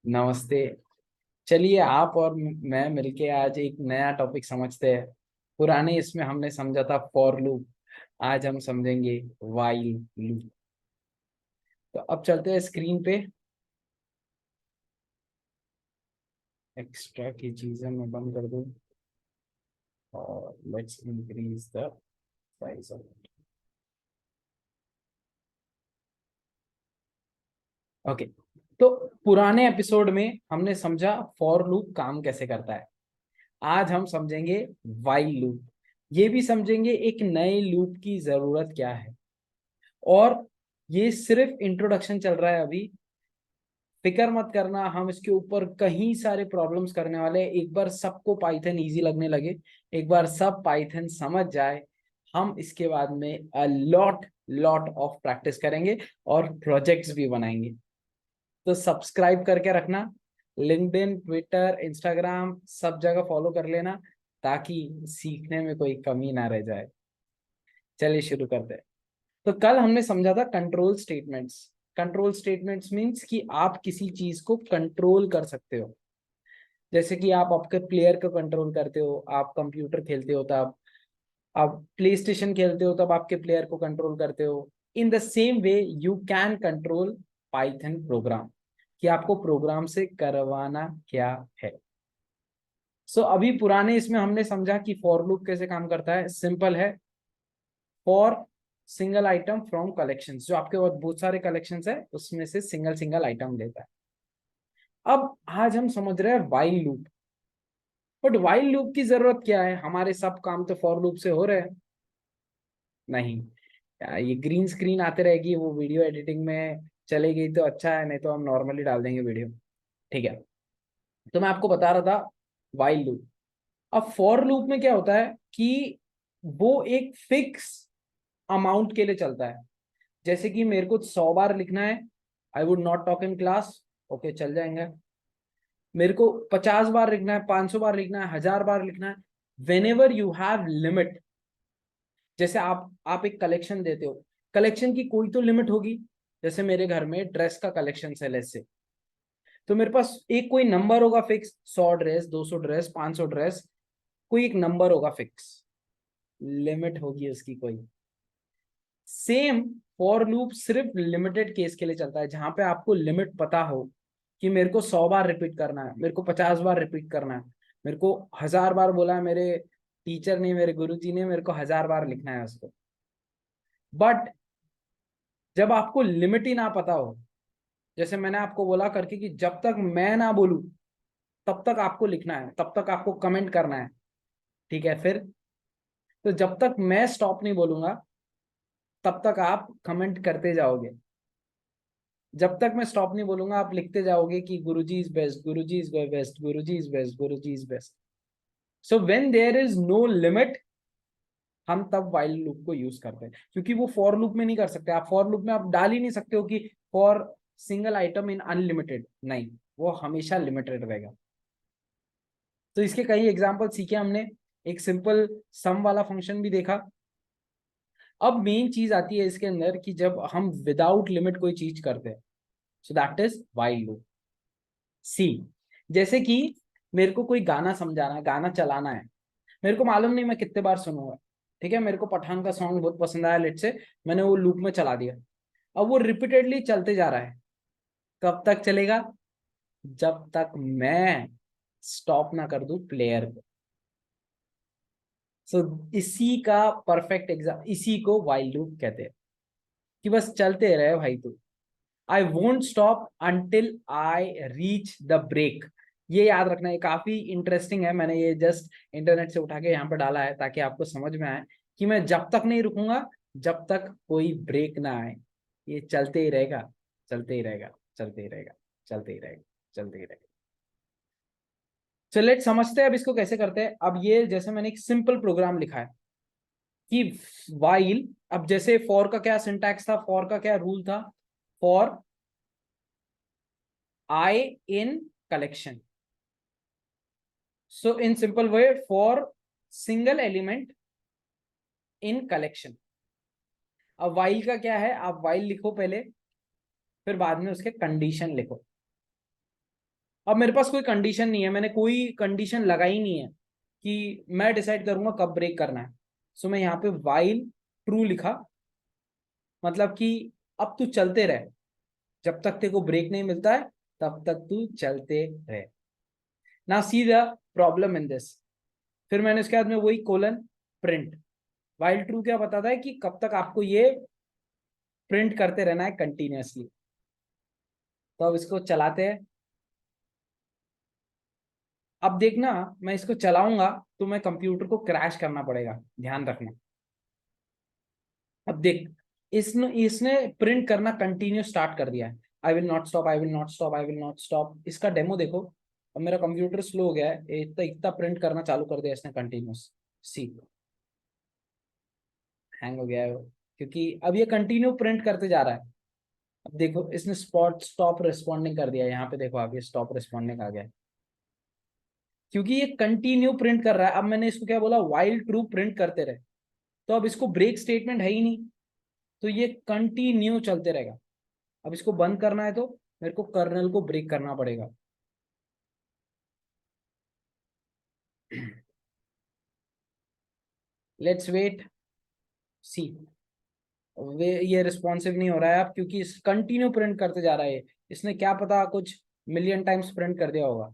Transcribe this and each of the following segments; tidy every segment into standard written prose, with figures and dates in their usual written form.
नमस्ते। चलिए आप और मैं मिलके आज एक नया टॉपिक समझते हैं। पुराने इसमें हमने समझा था फॉर लूप, आज हम समझेंगे वाइल लूप। तो अब चलते हैं स्क्रीन पे। एक्स्ट्रा की चीजें मैं बंद कर दूं और let's increase the size of it. Okay. तो पुराने एपिसोड में हमने समझा फॉर लूप काम कैसे करता है। आज हम समझेंगे वाइल लूप। ये भी समझेंगे एक नए लूप की जरूरत क्या है। और ये सिर्फ इंट्रोडक्शन चल रहा है अभी। फिक्र मत करना, हम इसके ऊपर कहीं सारे प्रॉब्लम्स करने वाले हैं। एक बार सबको पाइथन इजी लगने लगे, एक बार सब पाइथन समझ जाए, हम इसके बाद में लॉट लॉट ऑफ प्रैक्टिस करेंगे और प्रोजेक्ट्स भी बनाएंगे। तो सब्सक्राइब करके रखना, लिंक्डइन, ट्विटर, इंस्टाग्राम सब जगह फॉलो कर लेना ताकि सीखने में कोई कमी ना रह जाए। चलिए शुरू करते हैं। तो कल हमने समझा था control statements. Control statements means कि आप किसी चीज को कंट्रोल कर सकते हो। जैसे कि आप आपके प्लेयर को कंट्रोल करते हो, आप कंप्यूटर खेलते हो तब, आप प्ले स्टेशन खेलते हो तब आपके प्लेयर को कंट्रोल करते हो। In the same way you can control Python programme, कि आपको प्रोग्राम से करवाना क्या है। अभी पुराने इसमें हमने समझा कि फॉर लूप कैसे काम करता है। सिंपल है। For single item from collections, जो आपके पास बहुत सारे कलेक्शंस है उसमें से सिंगल सिंगल आइटम लेता है। अब आज हम समझ रहे हैं while loop. But while loop की जरूरत क्या है, हमारे सब काम तो फॉर लूप से हो रहे हैं। नहीं, ये ग्रीन स्क्रीन आते रहेगी, वो वीडियो एडिटिंग में चली गई तो अच्छा है, नहीं तो हम नॉर्मली डाल देंगे वीडियो। ठीक है। तो मैं आपको बता रहा था वाइल लूप। अब फॉर लूप में क्या होता है कि वो एक फिक्स अमाउंट के लिए चलता है। जैसे कि मेरे को 100 बार लिखना है, I would not talk in class, okay चल जाएंगे। मेरे को 50 बार लिखना है, 500 बार लिखना है, 1000 बार लिखना है, when ever you have limit. जैसे आप एक कलेक्शन देते हो, कलेक्शन की कोई तो लिमिट होगी। जैसे मेरे घर में ड्रेस का कलेक्शन है लेट्स से, तो मेरे पास एक कोई नंबर होगा फिक्स, 100 ड्रेस, 200 ड्रेस, 500 ड्रेस, कोई एक नंबर होगा फिक्स, लिमिट होगी उसकी कोई। सेम फॉर लूप सिर्फ लिमिटेड केस के लिए चलता है, जहां पे आपको लिमिट पता हो कि मेरे को 100 बार रिपीट करना है, मेरे को 50 बार रिपीट करना है, मेरे को 1000 बार बोला है मेरे टीचर ने, मेरे गुरुजी ने, मेरे को 1000 बार लिखना है उसको। बट जब आपको लिमिट ही ना पता हो, जैसे मैंने आपको बोला करके कि जब तक मैं ना बोलूं तब तक आपको लिखना है, तब तक आपको कमेंट करना है। ठीक है फिर, तो जब तक मैं स्टॉप नहीं बोलूंगा तब तक आप कमेंट करते जाओगे। जब तक मैं स्टॉप नहीं बोलूंगा आप लिखते जाओगे कि Guruji is best, Guruji is best, Guruji is best, Guruji is best. So when there is no limit, हम तब वाइल लूप को यूज करते हैं, क्योंकि वो फॉर लूप में नहीं कर सकते। आप फॉर लूप में आप डाल ही नहीं सकते हो कि for single item in unlimited, नहीं, वो हमेशा लिमिटेड रहेगा। तो इसके कई एग्जांपल सीखे हमने। एक सिंपल सम वाला फंक्शन भी देखा। अब मेन चीज आती है इसके अंदर कि जब हम विदाउट लिमिट कोई चीज करते हैं, so that is while loop. See, जैसे कि मेरे को कोई गाना समझाना है, गाना चलाना है, मेरे को मालूम नहीं मैं कितने बार सुनूंगा। ठीक है, मेरे को पठान का सॉन्ग बहुत पसंद आया लेट से, मैंने वो लूप में चला दिया। अब वो रिपीटेडली चलते जा रहा है। कब तक चलेगा? जब तक मैं स्टॉप ना कर दूं प्लेयर को। सो इसी का परफेक्ट एग्जाम, इसी को वाइल लूप कहते हैं, कि बस चलते रहे भाई तू। I won't stop until I reach the break. ये याद रखना, ये काफी इंटरेस्टिंग है, मैंने ये जस्ट इंटरनेट से उठा के यहाँ पर डाला है ताकि आपको समझ में आए कि मैं जब तक नहीं रुकूंगा जब तक कोई ब्रेक ना आए। ये चलते ही रहेगा, चलते ही रहेगा, चलते ही रहेगा, चलते ही रहेगा, चलते ही रहेगा। चलिए लेट समझते हैं अब इसको कैसे करते हैं। अब ये जैसे मैंने एक सिंपल प्रोग्राम लिखा है कि वाइल, अब जैसे फॉर का क्या सिंटैक्स था, फॉर का क्या रूल था, for I in collection. So in simple way, for single element in collection. अब वाइल का क्या है, आप वाइल लिखो पहले, फिर बाद में उसके कंडीशन लिखो। अब मेरे पास कोई कंडीशन नहीं है, मैंने कोई कंडीशन लगाई नहीं है कि मैं डिसाइड करूंगा कब ब्रेक करना है। सो मैं यहाँ पे वाइल ट्रू लिखा, मतलब कि अब तू चलते रहे, जब तक तेरे को ब्रेक नहीं मिलता है तब तक तू चलते रहे। ना see the problem in this. फिर मैंने उसके बाद में वही कोलन प्रिंट। वाइल ट्रू क्या बताता है कि कब तक आपको ये प्रिंट करते रहना है कंटिन्यूअसली। तो अब इसको चलाते हैं। अब देखना, मैं इसको चलाऊंगा तो मैं कंप्यूटर को क्रैश करना पड़ेगा, ध्यान रखना। अब देख, इसने इसने प्रिंट करना कंटिन्यू स्टार्ट कर दिया है। आई will not stop, I will not stop, I will not stop. इसका डेमो देखो। अब मेरा कंप्यूटर स्लो हो गया है, इतना इतना प्रिंट करना चालू कर दिया इसने कंटिन्यूस। सी, हैंग हो गया है वो, क्योंकि अब ये कंटिन्यू प्रिंट करते जा रहा है। अब देखो, इसने स्पॉट स्टॉप रिस्पॉन्डिंग कर दिया, यहाँ पे देखो आप, ये स्टॉप रिस्पॉन्डिंग आ गया है, क्योंकि ये कंटिन्यू प्रिंट कर रहा है। अब मैंने इसको क्या बोला, वाइल ट्रू प्रिंट करते रहे। तो अब इसको ब्रेक स्टेटमेंट है ही नहीं, तो ये कंटिन्यू चलते रहेगा। अब इसको बंद करना है तो मेरे को कर्नल को ब्रेक करना पड़ेगा। लेट्स वेट, सी। वे ये रिस्पॉन्सिव नहीं हो रहा है अब, क्योंकि इस कंटिन्यू प्रिंट करते जा रहा है। इसने क्या पता कुछ मिलियन टाइम्स प्रिंट कर दिया होगा।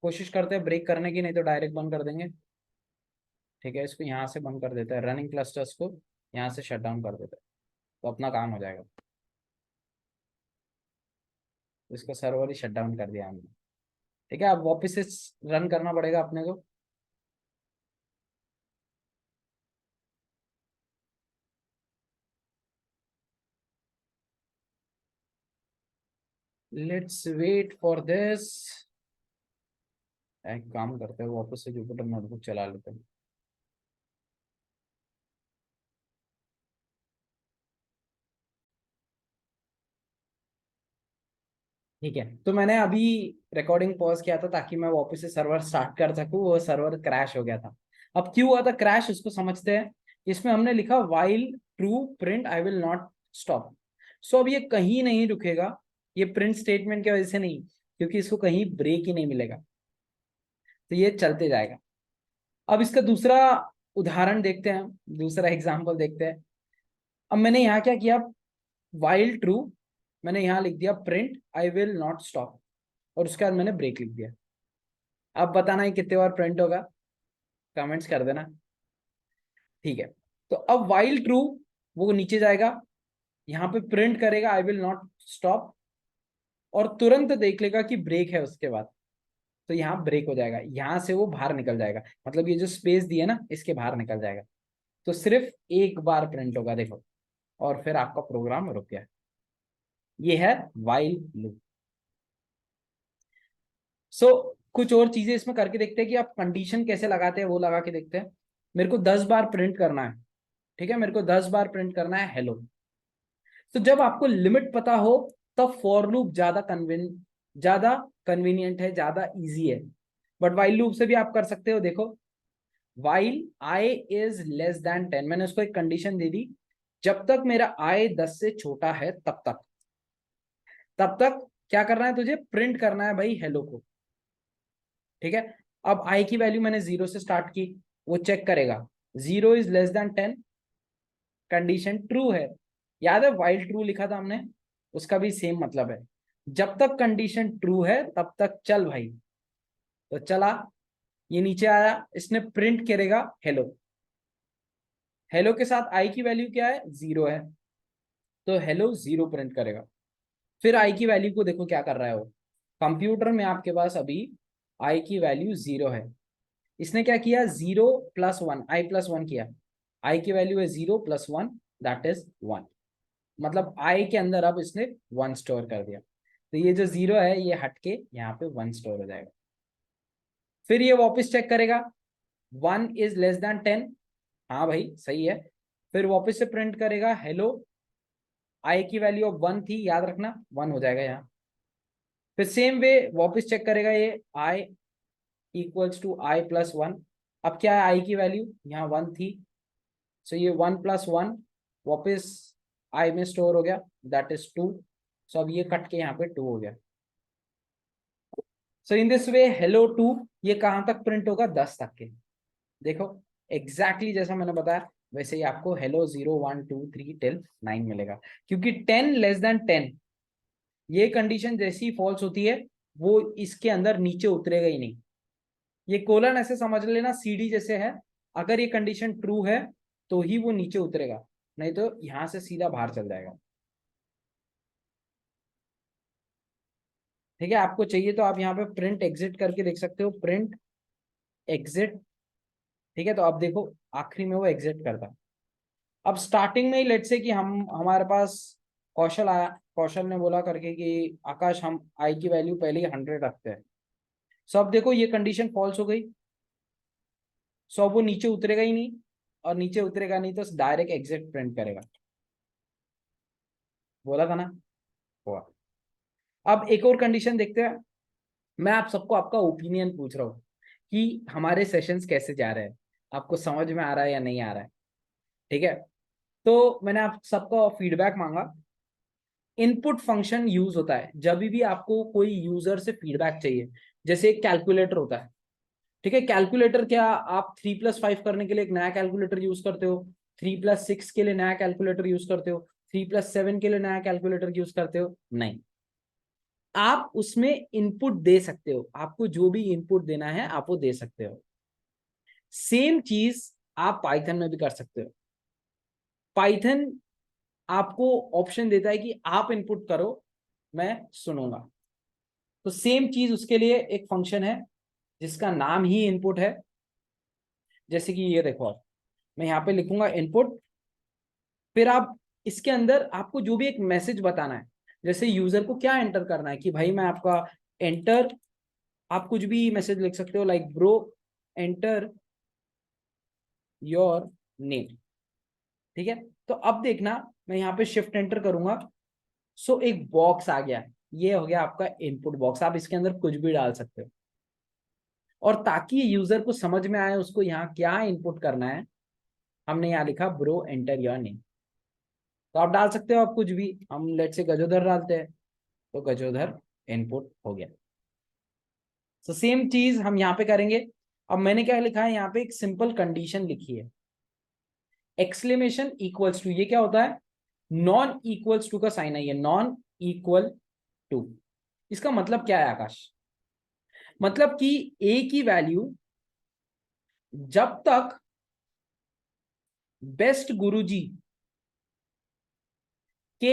कोशिश करते हैं ब्रेक करने की, नहीं तो डायरेक्ट बंद कर देंगे। ठीक है, इसको यहाँ से बंद कर देते हैं, रनिंग क्लस्टर्स को यहाँ से शट डाउन कर देते हैं, तो अपना काम हो जाएगा। इसको सर्वर ही शट डाउन कर दिया हमने। ठीक है, अब वापस से रन करना पड़ेगा अपने को। Let's wait for this. एक काम करते हैं, वापस से जुपिटर नोटबुक चला लेते हैं। ठीक है, तो मैंने अभी रिकॉर्डिंग पॉज किया था ताकि मैं वापस से सर्वर स्टार्ट कर सकूं, वो सर्वर क्रैश हो गया था। अब क्यों हुआ था क्रैश, उसको समझते हैं। इसमें हमने लिखा while true print I will not stop. So अब ये कहीं नहीं रुकेगा, ये प्रिंट स्टेटमेंट की वजह से नहीं, क्योंकि इसको कहीं ब्रेक ही नहीं मिलेगा, तो ये चलते जाएगा। अब इसका दूसरा उदाहरण देखते हैं, दूसरा एग्जाम्पल देखते हैं। अब मैंने यहाँ क्या किया, वाइल ट्रू मैंने यहाँ लिख दिया print I will not stop, और उसके बाद मैंने ब्रेक लिख दिया। अब बताना है कितने बार प्रिंट होगा, कमेंट्स कर देना। ठीक है, तो अब वाइल ट्रू वो नीचे जाएगा, यहाँ पे प्रिंट करेगा आई विल नॉट स्टॉप, और तुरंत देख लेगा कि ब्रेक है उसके बाद, तो यहाँ ब्रेक हो जाएगा, यहाँ से वो बाहर निकल जाएगा, मतलब ये जो स्पेस दी है ना इसके बाहर निकल जाएगा। तो सिर्फ एक बार प्रिंट होगा देखो, और फिर आपका प्रोग्राम रुक गया। ये है वाइल लूप। सो कुछ और चीजें इसमें करके देखते हैं कि आप कंडीशन कैसे लगाते हैं, वो लगा के देखते हैं। मेरे को 10 बार प्रिंट करना है। ठीक है, मेरे को 10 बार प्रिंट करना है हेलो। तो जब आपको लिमिट पता हो तब फॉर लूप ज्यादा कन्वीनियंट है, ज्यादा इजी है। बट वाइल लूप से भी आप कर सकते हो, देखो। While I is less than 10, मैंने उसको एक कंडीशन दे दी, जब तक मेरा आई 10 से छोटा है तब तक क्या करना है तुझे, प्रिंट करना है भाई हेलो को। ठीक है, अब आई की वैल्यू मैंने 0 से स्टार्ट की, वो चेक करेगा 0 is less than 10, condition true है। याद है वाइल ट्रू लिखा था हमने, उसका भी सेम मतलब है। जब तक कंडीशन ट्रू है तब तक चल भाई। तो चला, ये नीचे आया, इसने प्रिंट करेगा हेलो। हेलो के साथ आई की वैल्यू क्या है, 0 है, तो हेलो 0 प्रिंट करेगा। फिर आई की वैल्यू को देखो क्या कर रहा है वो। कंप्यूटर में आपके पास अभी आई की वैल्यू 0 है, इसने क्या किया, 0 + 1, i + 1 किया। आई की वैल्यू है 0 + 1, दैट इज 1। मतलब आई के अंदर अब इसने 1 स्टोर कर दिया, तो ये जो 0 है ये हट के यहाँ पे 1 स्टोर हो जाएगा। फिर ये वापस चेक करेगा 1 इज लेस देन 10, हाँ भाई सही है। फिर वापस से प्रिंट करेगा हेलो, आई की वैल्यू अब 1 थी, याद रखना 1 हो जाएगा यहाँ। फिर सेम वे वापस चेक करेगा ये आई = i + 1। अब क्या है आई की वैल्यू, यहाँ 1 थी, सो ये 1 + 1 वापस आई में स्टोर हो गया, दैट इज 2। सो अब ये कट के यहाँ पे 2 हो गया। So in this way hello to ये कहां तक प्रिंट होगा, 10 तक के। देखो एग्जैक्टली जैसा मैंने बताया वैसे ही आपको हेलो 0 1 2 3 टिल 9 मिलेगा, क्योंकि 10 <10 ये कंडीशन जैसी ही फॉल्स होती है वो इसके अंदर नीचे उतरेगा ही नहीं। ये कोलन ऐसे समझ लेना सीडी जैसे है, अगर ये कंडीशन ट्रू है तो ही वो नीचे उतरेगा, नहीं तो यहां से सीधा बाहर चल जाएगा। ठीक है, आपको चाहिए तो आप यहाँ पे प्रिंट एग्जिट करके देख सकते हो, प्रिंट एग्जिट। ठीक है, तो अब देखो आखिरी में वो एग्जिट करता है। अब स्टार्टिंग में ही लेट से कि हम हमारे पास कौशल आया, कौशल ने बोला करके कि आकाश हम आई की वैल्यू पहले ही 100 रखते हैं। सो अब देखो ये कंडीशन फॉल्स हो गई, सो अब वो नीचे उतरेगा ही नहीं, और नीचे उतरेगा नहीं तो डायरेक्ट एग्जिट प्रिंट करेगा। बोला था ना, हुआ। अब एक और कंडीशन देखते हैं। मैं आप सबको आपका ओपिनियन पूछ रहा हूँ कि हमारे सेशंस कैसे जा रहे हैं, आपको समझ में आ रहा है या नहीं आ रहा है। ठीक है, तो मैंने आप सबका फीडबैक मांगा। इनपुट फंक्शन यूज होता है जब भी आपको कोई यूजर से फीडबैक चाहिए, जैसे एक कैलकुलेटर होता है। ठीक है, कैलकुलेटर क्या, आप 3+5 करने के लिए एक नया कैलकुलेटर यूज करते हो, 3+6 के लिए नया कैलकुलेटर यूज करते हो, 3+7 के लिए नया कैलकुलेटर यूज करते हो? नहीं, आप उसमें इनपुट दे सकते हो, आपको जो भी इनपुट देना है आप वो दे सकते हो। सेम चीज आप पाइथन में भी कर सकते हो। पाइथन आपको ऑप्शन देता है कि आप इनपुट करो, मैं सुनूंगा। तो सेम चीज उसके लिए एक फंक्शन है जिसका नाम ही इनपुट है। जैसे कि ये देखो, आप मैं यहाँ पे लिखूंगा इनपुट, फिर आप इसके अंदर आपको जो भी एक मैसेज बताना है, जैसे यूजर को क्या एंटर करना है कि भाई मैं आपका एंटर, आप कुछ भी मैसेज लिख सकते हो like bro enter your name. ठीक है, तो अब देखना मैं यहाँ पे शिफ्ट एंटर करूंगा, सो एक बॉक्स आ गया, ये हो गया आपका इनपुट बॉक्स, आप इसके अंदर कुछ भी डाल सकते हो। और ताकि यूजर को समझ में आए उसको यहाँ क्या इनपुट करना है, हमने यहाँ लिखा ब्रो एंटर योर नेम। तो आप डाल सकते हो आप कुछ भी, हम लेट से गजोधर डालते हैं, तो गजोधर इनपुट हो गया। तो सेम चीज हम यहाँ पे करेंगे। अब मैंने क्या लिखा है यहाँ पे, एक सिंपल कंडीशन लिखी है, एक्सक्लेमेशन इक्वल्स टू, ये क्या होता है, नॉन इक्वल्स टू का साइन है, ये नॉन इक्वल टू। इसका मतलब क्या है आकाश, मतलब कि ए की वैल्यू जब तक बेस्ट गुरुजी के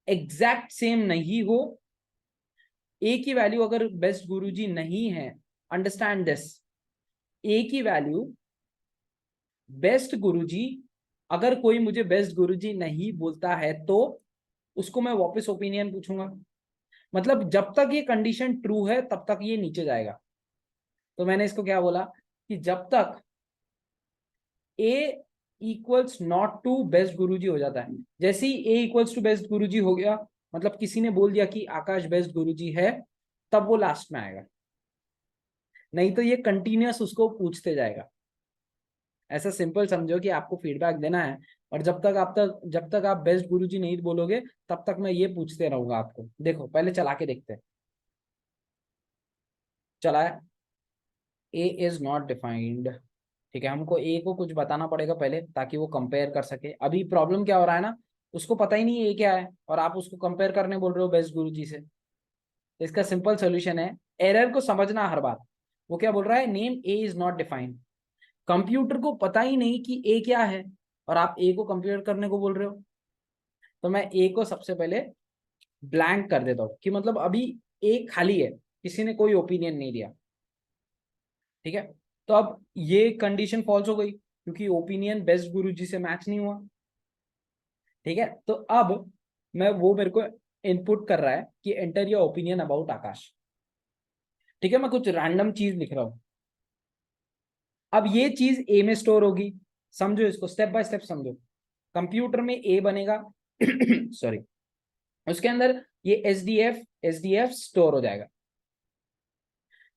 एग्जैक्ट सेम नहीं हो, ए की वैल्यू अगर बेस्ट गुरुजी नहीं है, अंडरस्टैंड दिस, ए की वैल्यू बेस्ट गुरुजी, अगर कोई मुझे बेस्ट गुरुजी नहीं बोलता है तो उसको मैं वापस ओपिनियन पूछूंगा। मतलब जब तक ये कंडीशन ट्रू है तब तक ये नीचे जाएगा। तो मैंने इसको क्या बोला कि जब तक ए इक्वल्स नॉट टू बेस्ट गुरुजी हो जाता है, जैसे ही ए इक्वल्स टू बेस्ट गुरुजी हो गया, मतलब किसी ने बोल दिया कि आकाश बेस्ट गुरुजी है, तब वो लास्ट में आएगा, नहीं तो ये कंटिन्यूअस उसको पूछते जाएगा। ऐसा सिंपल समझो कि आपको फीडबैक देना है, और जब तक आप बेस्ट गुरुजी नहीं बोलोगे तब तक मैं ये पूछते रहूंगा आपको। देखो पहले चला के देखते हैं, चलाया, ए इज नॉट डिफाइंड। ठीक है, हमको ए को कुछ बताना पड़ेगा पहले ताकि वो कंपेयर कर सके। अभी प्रॉब्लम क्या हो रहा है ना, उसको पता ही नहीं ए क्या है और आप उसको कंपेयर करने बोल रहे हो बेस्ट गुरुजी से। तो इसका सिंपल सोल्यूशन है, एरर को समझना हर बार। वो क्या बोल रहा है, name A is not defined, computer को पता ही नहीं कि ए क्या है और आप ए को कंपेयर करने को बोल रहे हो। तो मैं ए को सबसे पहले ब्लैंक कर देता हूँ कि मतलब अभी ए खाली है, किसी ने कोई ओपिनियन नहीं दिया। ठीक है, तो अब ये कंडीशन फॉल्स हो गई क्योंकि ओपिनियन बेस्ट गुरुजी से मैच नहीं हुआ। ठीक है, तो अब मैं वो मेरे को इनपुट कर रहा है कि एंटर योर ओपिनियन अबाउट आकाश। ठीक है, मैं कुछ रैंडम चीज लिख रहा हूं। अब ये चीज ए में स्टोर होगी, समझो इसको स्टेप बाय स्टेप समझो। कंप्यूटर में ए बनेगा सॉरी, उसके अंदर ये एस डी एफ स्टोर हो जाएगा।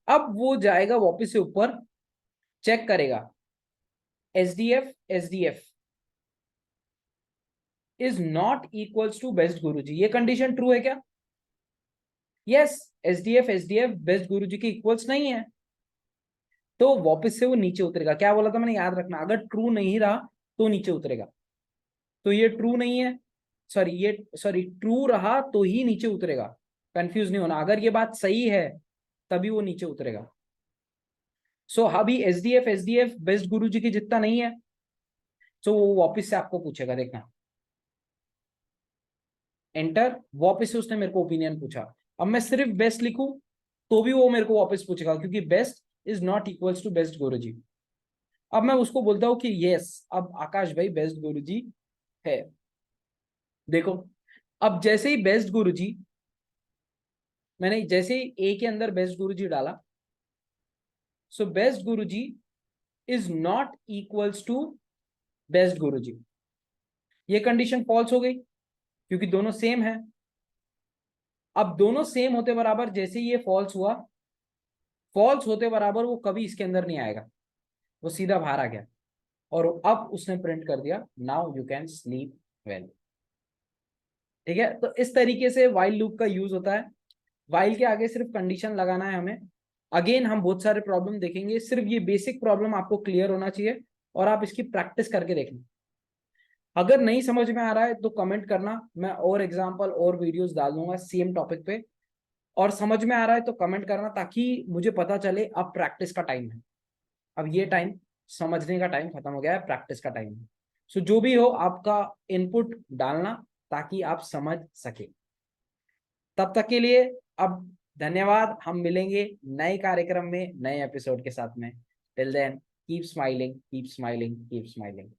अब वो जाएगा वापस से ऊपर, चेक करेगा S D F is not equals to best Guruji, ये कंडीशन ट्रू है क्या? यस, एसडीएफ बेस्ट गुरुजी के इक्वल्स नहीं है, तो वापस से वो नीचे उतरेगा। क्या बोला था मैंने, याद रखना, अगर ट्रू नहीं रहा तो नीचे उतरेगा। तो ये ट्रू नहीं है, सॉरी ट्रू रहा तो ही नीचे उतरेगा, कंफ्यूज नहीं होना। अगर ये बात सही है तभी वो नीचे उतरेगा। सो अभी एसडीएफ बेस्ट गुरुजी की जितना नहीं है, तो वो वापस से आपको पूछेगा, देखना, एंटर। वापस से उसने मेरे को ओपिनियन पूछा। अब मैं सिर्फ बेस्ट लिखूं तो भी वो मेरे को वापस पूछेगा, क्योंकि best is not equals to best Guruji. अब मैं उसको बोलता हूँ कि यस, अब आकाश भाई बेस्ट गुरुजी है। देखो, अब जैसे ही बेस्ट गुरुजी, मैंने जैसे ही ए के अंदर बेस्ट गुरुजी डाला, so best Guruji is not equals to best Guruji. ये कंडीशन फॉल्स हो गई क्योंकि दोनों सेम है। अब दोनों सेम होते बराबर, जैसे ही ये फॉल्स हुआ, फॉल्स होते बराबर वो कभी इसके अंदर नहीं आएगा, वो सीधा बाहर आ गया। और अब उसने प्रिंट कर दिया, now you can sleep well. ठीक है, तो इस तरीके से वाइल लूप का यूज होता है। वाइल के आगे सिर्फ कंडीशन लगाना है हमें। अगेन हम बहुत सारे प्रॉब्लम देखेंगे, सिर्फ ये बेसिक प्रॉब्लम आपको क्लियर होना चाहिए और आप इसकी प्रैक्टिस करके देखना। अगर नहीं समझ में आ रहा है तो कमेंट करना, मैं और एग्जांपल और वीडियोस डाल दूंगा सेम टॉपिक पे। और समझ में आ रहा है तो कमेंट करना, ताकि मुझे पता चले अब प्रैक्टिस का टाइम है। अब ये टाइम समझने का टाइम खत्म हो गया है, प्रैक्टिस का टाइम है। सो जो भी हो आपका इनपुट डालना ताकि आप समझ सके। तब तक के लिए अब धन्यवाद। हम मिलेंगे नए कार्यक्रम में नए एपिसोड के साथ में। Till then keep smiling, keep smiling, keep smiling.